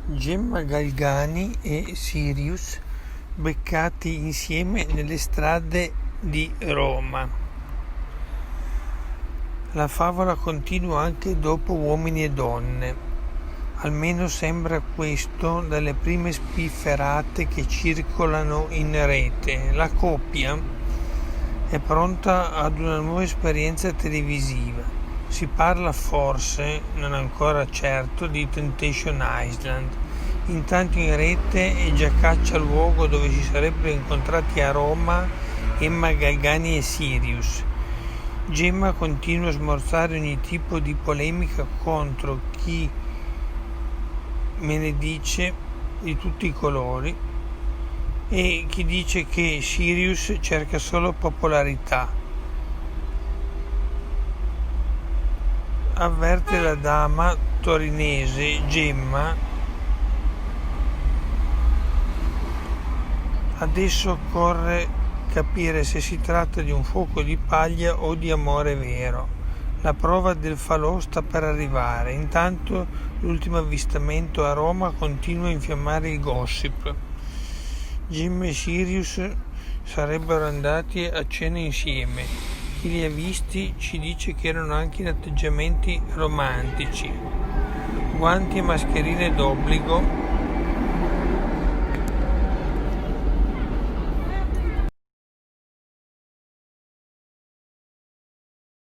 Gemma Galgani e Sirius beccati insieme nelle strade di Roma. La favola continua anche dopo Uomini e Donne. Almeno sembra questo dalle prime spifferate che circolano in rete. La coppia è pronta ad una nuova esperienza televisiva. Si parla forse, non ancora certo, di Temptation Island. Intanto in rete è già caccia al luogo dove si sarebbero incontrati a Roma Emma Galgani e Sirius. Gemma continua a smorzare ogni tipo di polemica contro chi me ne dice di tutti i colori e chi dice che Sirius cerca solo popolarità. Avverte la dama torinese Gemma. Adesso occorre capire se si tratta di un fuoco di paglia o di amore vero. La prova del falò sta per arrivare. Intanto l'ultimo avvistamento a Roma continua a infiammare il gossip. Gemma e Sirius sarebbero andati a cena insieme. Chi li ha visti ci dice che erano anche in atteggiamenti romantici. Guanti e mascherine d'obbligo